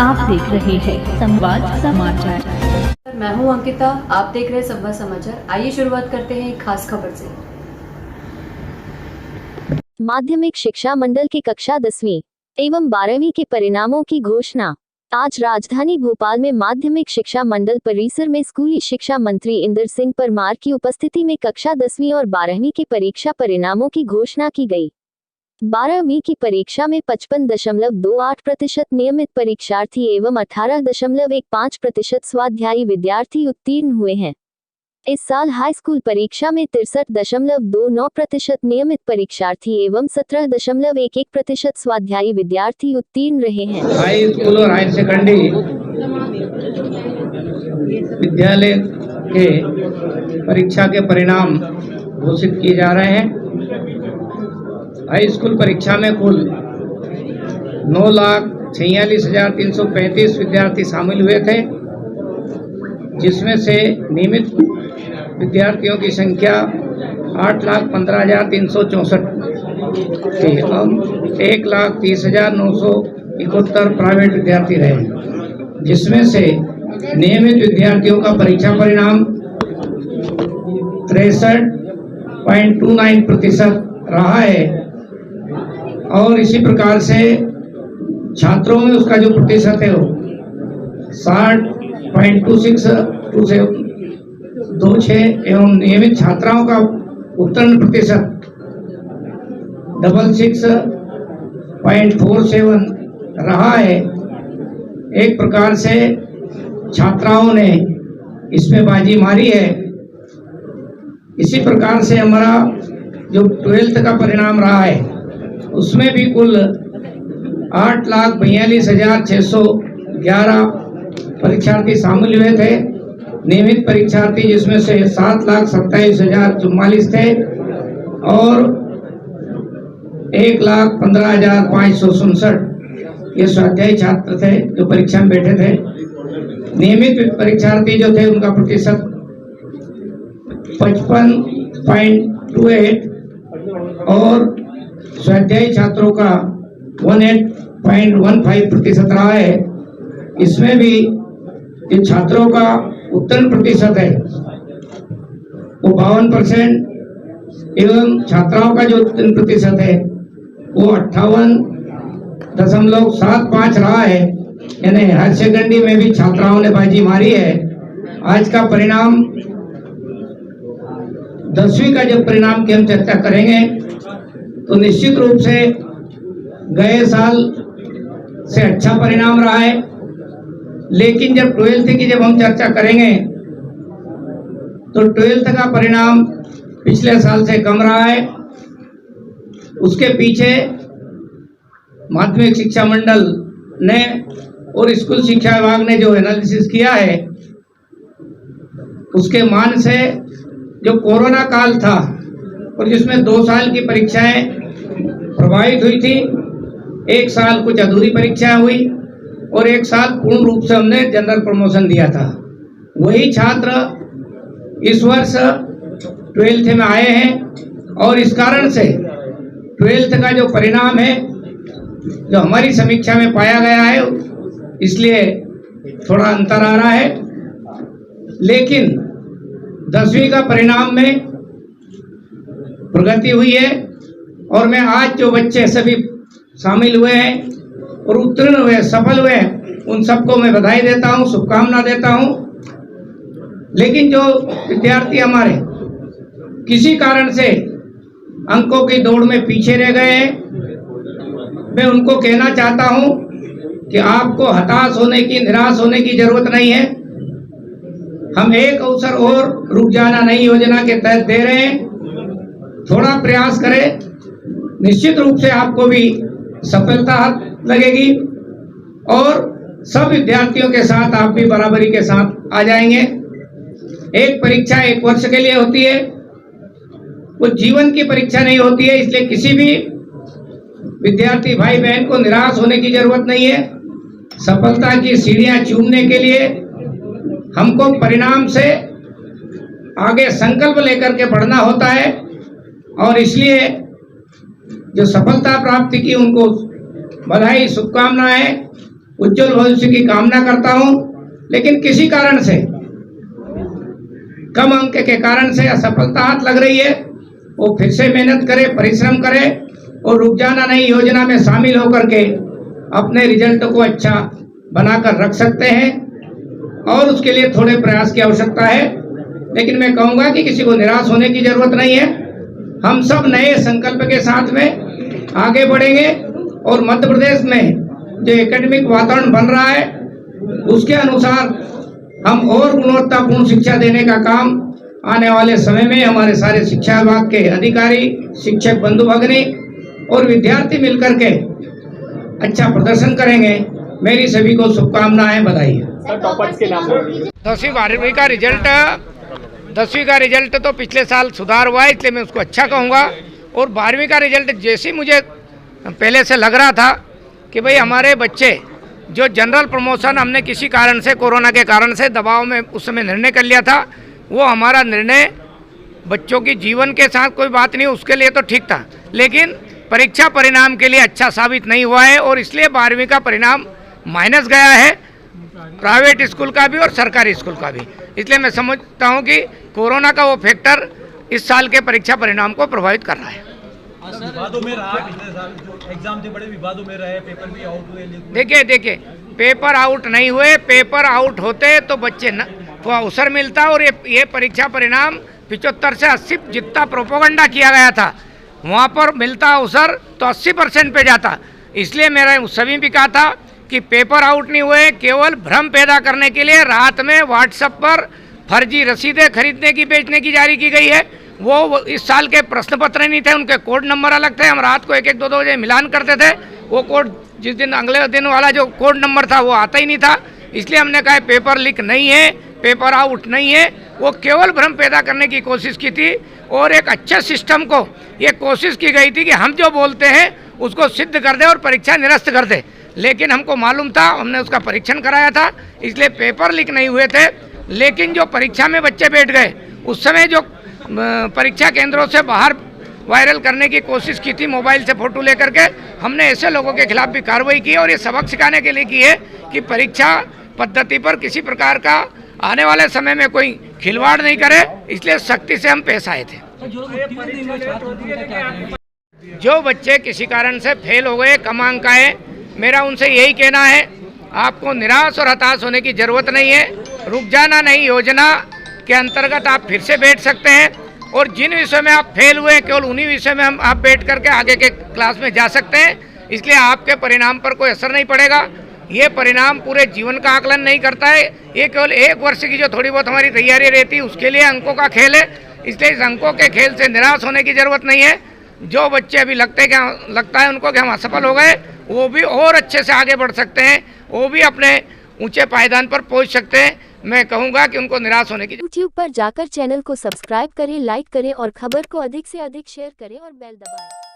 आप देख रहे हैं संवाद समाचार। मैं हूं अंकिता, आप देख रहे हैं संवाद समाचार। आइए शुरुआत करते हैं एक खास खबर से। माध्यमिक शिक्षा मंडल की कक्षा 10वीं एवं 12वीं के परिणामों की घोषणा। आज राजधानी भोपाल में माध्यमिक शिक्षा मंडल परिसर में स्कूली शिक्षा मंत्री इंदर सिंह परमार की उपस्थिति में कक्षा 10वीं और 12वीं के परीक्षा परिणामों की घोषणा की गई। 12वीं की परीक्षा में 55.28% नियमित परीक्षार्थी एवं 18.15% स्वाध्यायी विद्यार्थी उत्तीर्ण हुए हैं। इस साल हाई स्कूल परीक्षा में 63.29% नियमित परीक्षार्थी एवं 17.11% स्वाध्यायी विद्यार्थी उत्तीर्ण रहे हैं। हाई स्कूल और हायर सेकेंडरी विद्यालय के परीक्षा के परिणाम घोषित किए जा रहे हैं। हाई स्कूल परीक्षा में कुल 9,46,335 विद्यार्थी शामिल हुए थे, जिसमें से नियमित विद्यार्थियों की संख्या 8,15,364 थी। 1,30,971 प्राइवेट विद्यार्थी रहे, जिसमें से नियमित विद्यार्थियों का परीक्षा परिणाम 63.29% रहा है और इसी प्रकार से छात्रों में उसका जो प्रतिशत है वो 60.2626 एवं नियमित छात्राओं का उत्तीर्ण प्रतिशत 66.47 रहा है। एक प्रकार से छात्राओं ने इसमें बाजी मारी है। इसी प्रकार से हमारा जो 12th का परिणाम रहा है उसमें भी कुल 8,42,611 परीक्षार्थी शामिल हुए थे। नियमित परीक्षार्थी जिसमें से 7,27,044 थे और 1,15,567 ये स्वाध्यायी छात्र थे जो परीक्षा में बैठे थे। नियमित परीक्षार्थी जो थे उनका प्रतिशत 55.28 और स्वाध्यायी छात्रों का 18.15% रहा है। इसमें भी जो छात्रों का उत्तीर्ण प्रतिशत है वो 52% एवं छात्राओं का जो उत्तीर्ण प्रतिशत है वो 58.75 रहा है। यानी हायर सेकेंडरी में भी छात्राओं ने बाजी मारी है। आज का परिणाम 10वीं का जब परिणाम की हम चर्चा करेंगे तो निश्चित रूप से गए साल से अच्छा परिणाम रहा है, लेकिन जब 12th की जब हम चर्चा करेंगे तो 12th का परिणाम पिछले साल से कम रहा है। उसके पीछे माध्यमिक शिक्षा मंडल ने और स्कूल शिक्षा विभाग ने जो एनालिसिस किया है उसके मान से जो कोरोना काल था और जिसमें 2 साल की परीक्षाएं प्रभावित हुई थी, 1 साल कुछ अधूरी परीक्षाएं हुई और 1 साल पूर्ण रूप से हमने जनरल प्रमोशन दिया था। वही छात्र इस वर्ष 12th में आए हैं और इस कारण से 12th का जो परिणाम है जो हमारी समीक्षा में पाया गया है इसलिए थोड़ा अंतर आ रहा है, लेकिन 10वीं का परिणाम में प्रगति हुई है और मैं आज जो बच्चे सभी शामिल हुए हैं और उत्तीर्ण हुए, सफल हुए, उन सबको मैं बधाई देता हूं, शुभकामना देता हूं। लेकिन जो विद्यार्थी हमारे किसी कारण से अंकों की दौड़ में पीछे रह गए हैं, मैं उनको कहना चाहता हूं कि आपको हताश होने की, निराश होने की जरूरत नहीं है। हम एक अवसर और रुक जाना नहीं योजना के तहत दे रहे हैं। थोड़ा प्रयास करें, निश्चित रूप से आपको भी सफलता हाथ लगेगी और सब विद्यार्थियों के साथ आप भी बराबरी के साथ आ जाएंगे। एक परीक्षा 1 वर्ष के लिए होती है, वो जीवन की परीक्षा नहीं होती है, इसलिए किसी भी विद्यार्थी भाई बहन को निराश होने की जरूरत नहीं है। सफलता की सीढ़ियां चूमने के लिए हमको परिणाम से आगे संकल्प लेकर के बढ़ना होता है और इसलिए जो सफलता प्राप्ति की उनको बधाई, शुभकामनाएं। उज्जवल भविष्य की कामना करता हूं। लेकिन किसी कारण से, कम अंक के कारण से असफलता हाथ लग रही है, वो फिर से मेहनत करे, परिश्रम करे और रुक जाना नहीं योजना में शामिल होकर के अपने रिजल्ट को अच्छा बनाकर रख सकते हैं और उसके लिए थोड़े प्रयास की आवश्यकता है। लेकिन मैं कहूंगा कि किसी को निराश होने की जरूरत नहीं है। हम सब नए संकल्प के साथ में आगे बढ़ेंगे और मध्य प्रदेश में जो एकेडमिक वातावरण बन रहा है उसके अनुसार हम और गुणवत्तापूर्ण शिक्षा देने का काम आने वाले समय में हमारे सारे शिक्षा विभाग के अधिकारी, शिक्षक बंधु भगिनी और विद्यार्थी मिलकर के अच्छा प्रदर्शन करेंगे। मेरी सभी को शुभकामनाएं, बधाई। टॉपर्स के नाम 10वीं का रिजल्ट तो पिछले साल सुधार हुआ है, इसलिए मैं उसको अच्छा कहूँगा। और 12वीं का रिजल्ट जैसे मुझे पहले से लग रहा था कि भाई हमारे बच्चे जो जनरल प्रमोशन हमने किसी कारण से, कोरोना के कारण से दबाव में उस समय निर्णय कर लिया था, वो हमारा निर्णय बच्चों की जीवन के साथ कोई बात नहीं, उसके लिए तो ठीक था, लेकिन परीक्षा परिणाम के लिए अच्छा साबित नहीं हुआ है और इसलिए 12वीं का परिणाम माइनस गया है, प्राइवेट स्कूल का भी और सरकारी स्कूल का भी। इसलिए मैं समझता हूं कि कोरोना का वो फैक्टर इस साल के परीक्षा परिणाम को प्रभावित कर रहा है। विवादों में रहा, पिछले साल जो एग्जाम थे बड़े विवादों में रहे, पेपर भी आउट हुए। देखिए पेपर आउट नहीं हुए, पेपर आउट होते तो बच्चे को अवसर मिलता और ये परीक्षा परिणाम 75 से 80 जितना प्रोपोगंडा किया गया था वहाँ पर मिलता अवसर तो 80% पे जाता। इसलिए मेरा सभी भी कहा था कि पेपर आउट नहीं हुए, केवल भ्रम पैदा करने के लिए रात में व्हाट्सएप पर फर्जी रसीदें खरीदने की, बेचने की जारी की गई है। वो इस साल के प्रश्न पत्र नहीं थे, उनके कोड नंबर अलग थे। हम रात को 1-1, 2-2 बजे मिलान करते थे, वो कोड जिस दिन अगले दिन वाला जो कोड नंबर था वो आता ही नहीं था। इसलिए हमने कहा पेपर लीक नहीं है, पेपर आउट नहीं है, वो केवल भ्रम पैदा करने की कोशिश की थी और एक अच्छे सिस्टम को ये कोशिश की गई थी कि हम जो बोलते हैं उसको सिद्ध कर दे और परीक्षा निरस्त कर दे। लेकिन हमको मालूम था, हमने उसका परीक्षण कराया था, इसलिए पेपर लीक नहीं हुए थे। लेकिन जो परीक्षा में बच्चे बैठ गए उस समय जो परीक्षा केंद्रों से बाहर वायरल करने की कोशिश की थी, मोबाइल से फोटो लेकर के, हमने ऐसे लोगों के खिलाफ भी कार्रवाई की और ये सबक सिखाने के लिए की है कि परीक्षा पद्धति पर किसी प्रकार का आने वाले समय में कोई खिलवाड़ नहीं करे, इसलिए सख्ती से हम पेश आए थे। जो बच्चे किसी कारण से फेल हो गए, कम अंक आए, मेरा उनसे यही कहना है, आपको निराश और हताश होने की जरूरत नहीं है। रुक जाना नहीं योजना के अंतर्गत आप फिर से बैठ सकते हैं और जिन विषय में आप फेल हुए केवल उन्हीं विषय में आप बैठ करके आगे के क्लास में जा सकते हैं। इसलिए आपके परिणाम पर कोई असर नहीं पड़ेगा। ये परिणाम पूरे जीवन का आकलन नहीं करता है, ये केवल 1 वर्ष की जो थोड़ी बहुत हमारी तैयारी रहती है उसके लिए अंकों का खेल है। इसलिए इस अंकों के खेल से निराश होने की जरूरत नहीं है। जो बच्चे अभी लगता है उनको कि हम असफल हो गए, वो भी और अच्छे से आगे बढ़ सकते हैं, वो भी अपने ऊंचे पायदान पर पहुंच सकते हैं। मैं कहूंगा कि उनको निराश होने की YouTube पर जाकर चैनल को सब्सक्राइब करें, लाइक करें और खबर को अधिक से अधिक शेयर करें और बेल दबाएं।